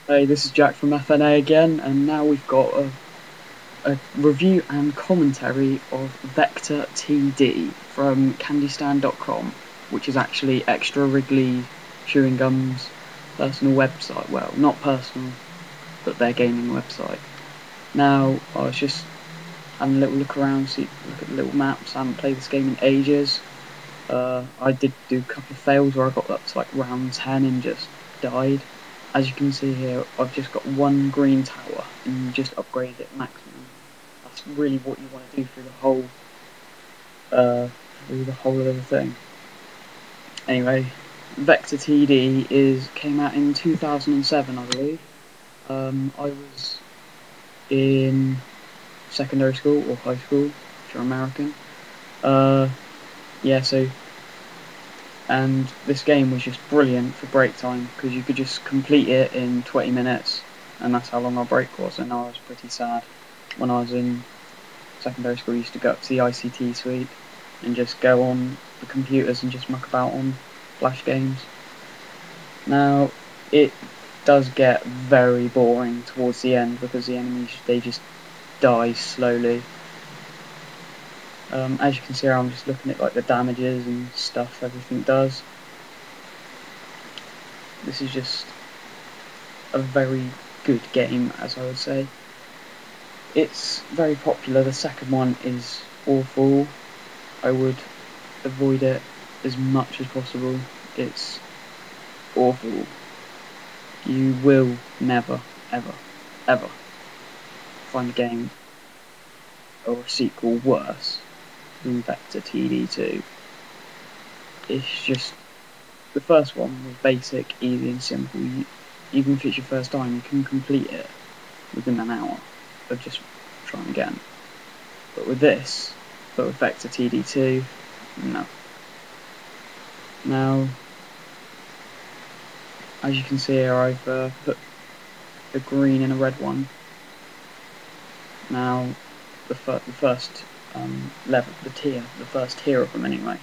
Hey, this is Jack from FNA again, and now we've got a review and commentary of Vector TD from CandyStand.com, which is actually Extra Wrigley Chewing Gum's personal website. Well, not personal, but their gaming website. Now, I was just having a little look around, look at the little maps. I haven't played this game in ages. I did do a couple of fails where I got up to like round 10 and just died. As you can see here, I've just got one green tower and just upgraded it maximum. That's really what you want to do uh, through the whole of the thing. Anyway, Vector TD came out in 2007, I believe. I was in secondary school or high school, if you're American. Yeah, so and this game was just brilliant for break time because you could just complete it in 20 minutes, and that's how long our break was. And I was pretty sad when I was in secondary school. I used to go up to the ICT suite and just go on the computers and just muck about on flash games. Now it does get very boring towards the end because the enemies, they just die slowly. As you can see here, I'm just looking at like the damages and stuff everything does. This is just a very good game, as I would say. It's very popular. The second one is awful. I would avoid it as much as possible. It's awful. You will never, ever, ever find a game or a sequel worse than Vector TD2. It's just, the first one was basic, easy and simple. Even if it's your first time, you can complete it within an hour of just trying again. But with Vector TD2, no. Now, as you can see here, I've put a green and a red one. Now, the first level, the first tier of them anyway.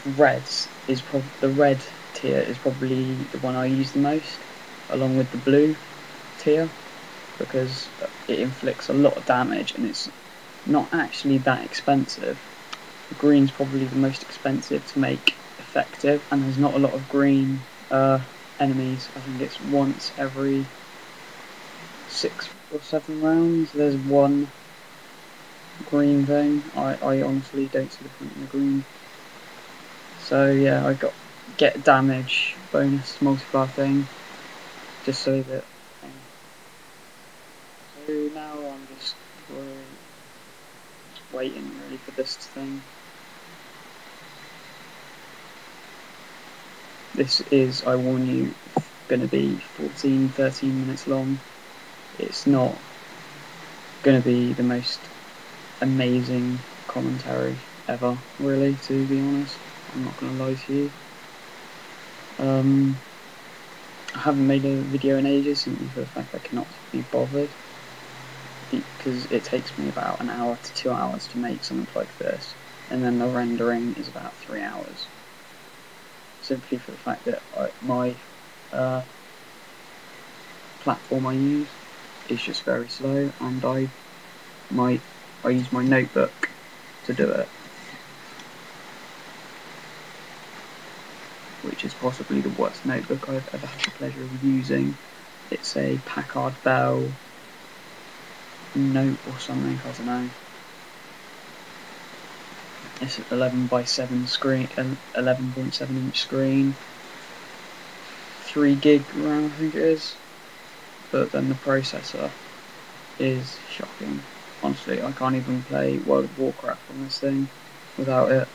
The red tier is probably the one I use the most, along with the blue tier, because it inflicts a lot of damage and it's not actually that expensive. The green's probably the most expensive to make effective, and there's not a lot of green enemies. I think it's once every 6 or 7 rounds there's one green thing. I honestly don't see the point in the green. So yeah, I got get damage bonus multiplier thing, just so that. So now I'm just waiting really for this thing. This is, I warn you, going to be 14-13 minutes long. It's not going to be the most amazing commentary ever, really, to be honest. I'm not going to lie to you. I haven't made a video in ages simply for the fact I cannot be bothered, because it takes me about an hour to 2 hours to make something like this, and then the rendering is about 3 hours. Simply for the fact that my platform I use is just very slow, and I use my notebook to do it, which is possibly the worst notebook I've ever had the pleasure of using. It's a Packard Bell Note or something, I don't know. It's an 11x7 screen, 11.7 inch screen, 3 gig RAM I think it is, but then the processor is shocking. Honestly, I can't even play World of Warcraft on this thing without it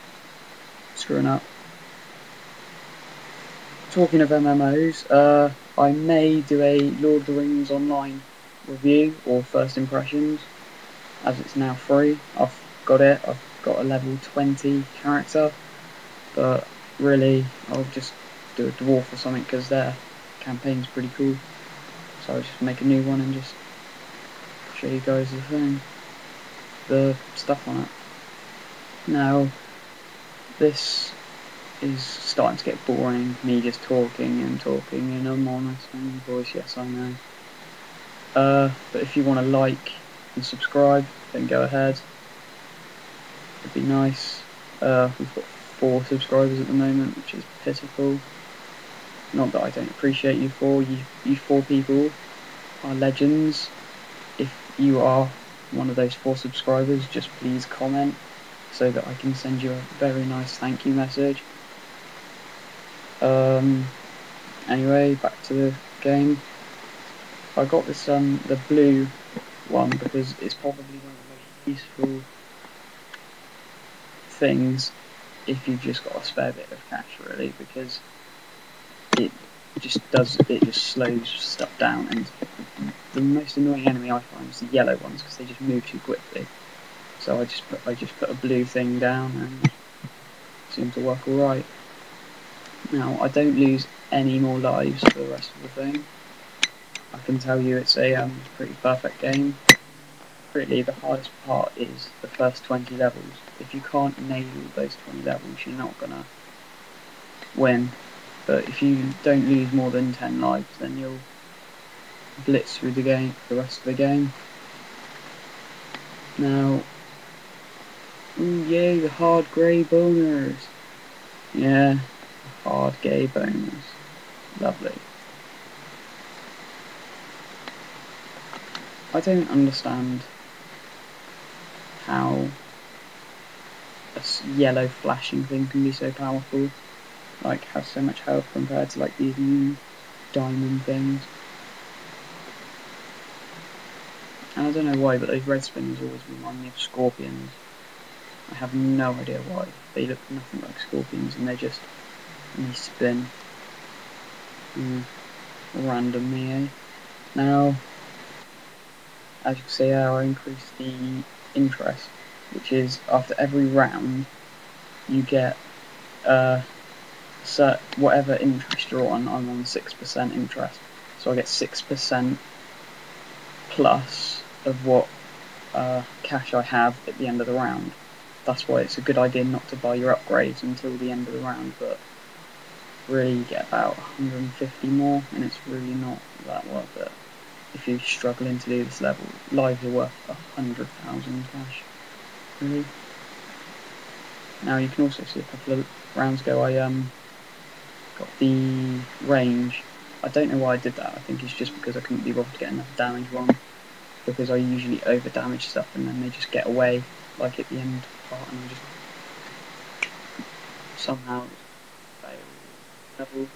screwing up. Talking of MMOs, I may do a Lord of the Rings Online review or first impressions, as it's now free. I've got a level 20 character, but really I'll just do a dwarf or something because their campaign's pretty cool. So I'll just make a new one and just show you guys the stuff on it. Now, this is starting to get boring, me just talking in a monotone voice, yes I know. But if you want to like and subscribe, then go ahead. It'd be nice. We've got 4 subscribers at the moment, which is pitiful. Not that I don't appreciate you 4. You 4 people are legends. If you are one of those 4 subscribers, just please comment so that I can send you a very nice thank you message. Anyway, back to the game. I got this the blue one because it's probably one of the most useful things if you've just got a spare bit of cash, really, because it just slows stuff down, and the most annoying enemy I find is the yellow ones because they just move too quickly. So I just put a blue thing down and it seemed to work alright. Now I don't lose any more lives for the rest of the thing. I can tell you it's a pretty perfect game. Really, the hardest part is the first 20 levels. If you can't nail those 20 levels, you're not gonna win. But if you don't lose more than 10 lives, then you'll blitz through the rest of the game. Now, ooh, yay, the hard grey boners. Yeah, the hard gay boners. Lovely. I don't understand how a yellow flashing thing can be so powerful. Like, has so much health compared to like these new diamond things. And I don't know why, but those red spinners always remind me of scorpions. I have no idea why. They look nothing like scorpions, and they spin. Random me, eh? Now, as you can see, I increase the interest, which is after every round, you get whatever interest you're on. I'm on 6% interest, so I get 6% plus of what cash I have at the end of the round. That's why it's a good idea not to buy your upgrades until the end of the round, but really you get about 150 more, and it's really not that worth it. If you're struggling to do this level, lives are worth 100,000 cash. Really. Now you can also see a couple of rounds ago I got the range. I don't know why I did that. I think it's just because I couldn't be bothered to get enough damage on, because I usually over damage stuff and then they just get away, like at the end part, and I just somehow fail level.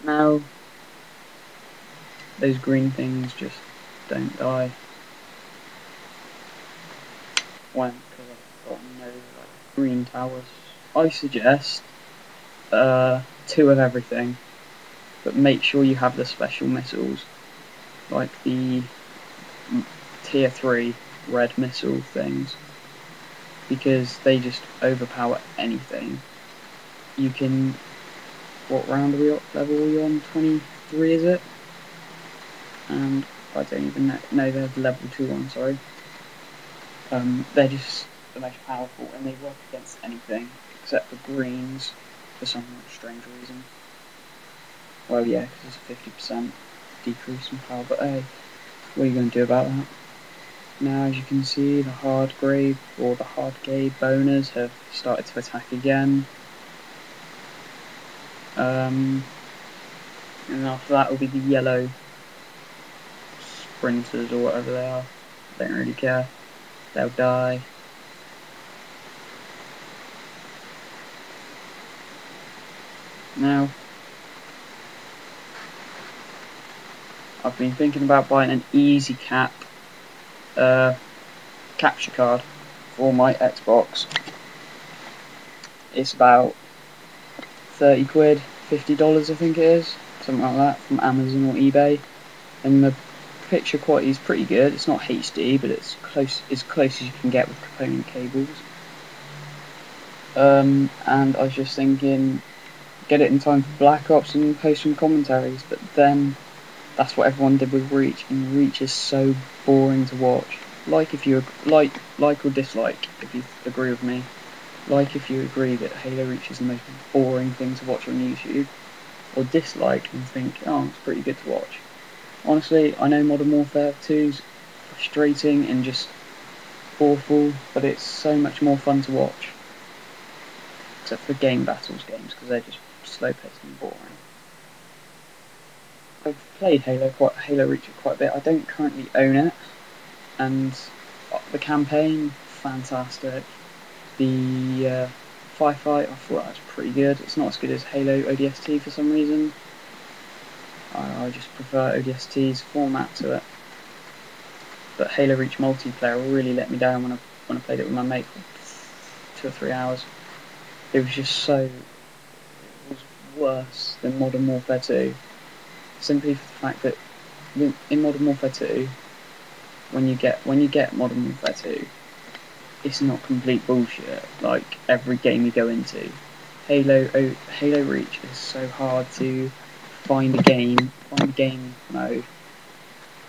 Now those green things just don't die. When? Because I've got no like green towers. I suggest 2 of everything, but make sure you have the special missiles, like the tier 3 red missile things, because they just overpower anything. You can... What round are we at? Level are we on? 23, is it? And I don't even know they're the level 2 one, sorry. They're just the most powerful, and they work against anything except for greens for some strange reason. Well, yeah, because it's a 50% decrease in power, but hey, what are you going to do about that? Now, as you can see, the hard grey or the hard gay boners have started to attack again. And after that will be the yellow sprinters or whatever they are. Don't really care. They'll die. Now, I've been thinking about buying an easy cap capture card for my Xbox. It's about 30 quid, $50 I think it is, something like that, from Amazon or eBay. And the picture quality is pretty good. It's not HD, but it's as close as you can get with component cables. And I was just thinking, get it in time for Black Ops and post some commentaries, but then that's what everyone did with Reach, and Reach is so boring to watch. Like if you like or dislike if you agree with me. like if you agree that Halo Reach is the most boring thing to watch on YouTube, or dislike and think, oh, it's pretty good to watch. Honestly, I know Modern Warfare 2's frustrating and just awful, but it's so much more fun to watch. Except for game battles games, because they're just slow-paced and boring. I've played Halo Reach quite a bit. I don't currently own it, and the campaign, fantastic. The firefight, I thought that was pretty good. It's not as good as Halo ODST for some reason. I just prefer ODST's format to it. But Halo Reach multiplayer really let me down when I played it with my mate for 2 or 3 hours. It was just it was worse than Modern Warfare 2. Simply for the fact that in Modern Warfare 2, when you get Modern Warfare 2, it's not complete bullshit like every game you go into. Halo Reach is so hard to find a game mode.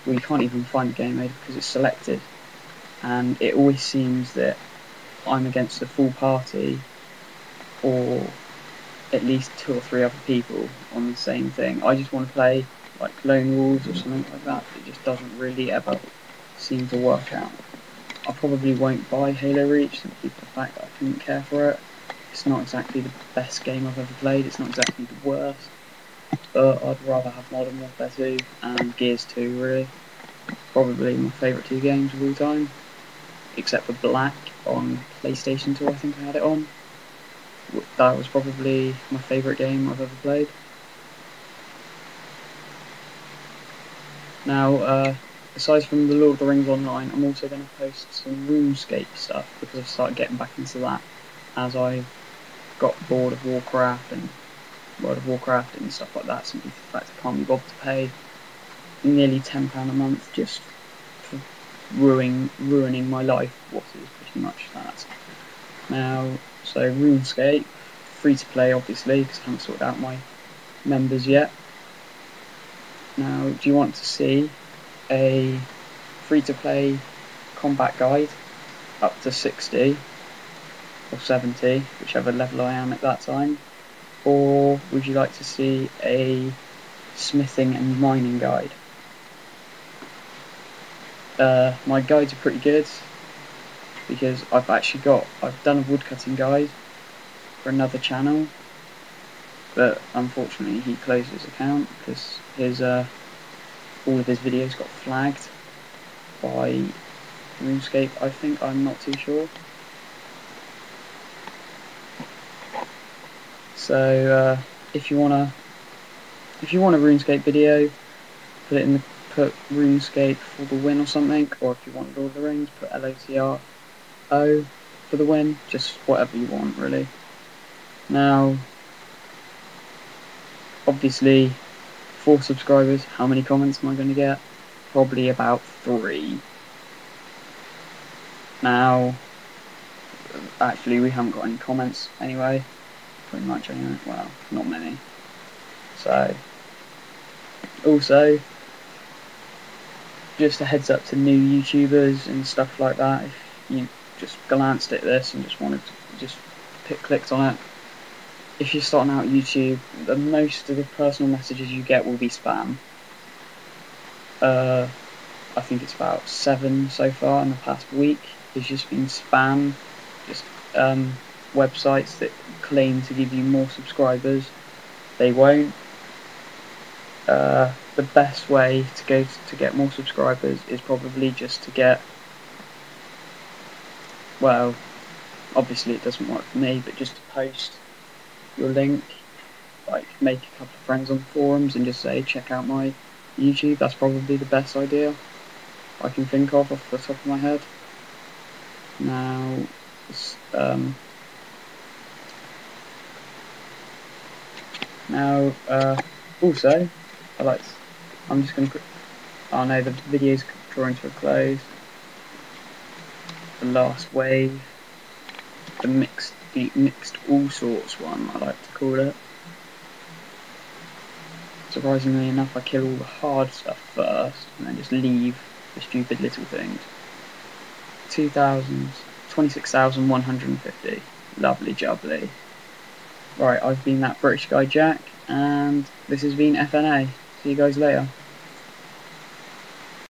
Well, you can't even find a game mode because it's selected, and it always seems that I'm against a full party, or at least 2 or 3 other people on the same thing. I just want to play like Lone Wolves or something like that. It just doesn't really ever seem to work out. I probably won't buy Halo Reach simply for the fact that I couldn't care for it. It's not exactly the best game I've ever played, it's not exactly the worst, but I'd rather have Modern Warfare 2 and Gears 2 really. Probably my favourite 2 games of all time, except for Black on PlayStation 2, I think I had it on. That was probably my favourite game I've ever played. Now, aside from the Lord of the Rings Online, I'm also going to post some RuneScape stuff, because I've started getting back into that as I got bored of Warcraft and World of Warcraft and stuff like that, simply for the fact I can't be bothered to pay nearly £10 a month just for ruining my life, what is pretty much that. Now, so RuneScape, free to play obviously, because I haven't sorted out my members yet. Now, do you want to see a free to play combat guide up to 60 or 70, whichever level I am at that time? Or would you like to see a smithing and mining guide? My guides are pretty good, because I've done a woodcutting guide for another channel, but unfortunately he closed his account because all of his videos got flagged by RuneScape, I think, I'm not too sure. So if you want a RuneScape video, put RuneScape for the win or something, or if you want Lord of the Rings, put LOTRO for the win, just whatever you want really. Now, obviously, 4 subscribers, how many comments am I going to get? Probably about 3. Now, actually we haven't got any comments anyway, pretty much anyway, well, not many. So, also, just a heads up to new YouTubers and stuff like that, if you just glanced at this and just wanted to clicked on it. If you're starting out YouTube, most of the personal messages you get will be spam. I think it's about 7 so far in the past week. It's just been spam, just websites that claim to give you more subscribers. They won't. The best way to get more subscribers is probably just to get, well, obviously it doesn't work for me, but just to post your link, like make a couple of friends on forums and just say check out my YouTube. That's probably the best idea I can think of off the top of my head. Now, also, I'm just going to, oh no, the video's drawing to a close. The last wave, the mixed all sorts one, I like to call it. Surprisingly enough, I kill all the hard stuff first, and then just leave the stupid little things. 26,150. Lovely jubbly. Right, I've been that British guy Jack, and this has been FNA. See you guys later.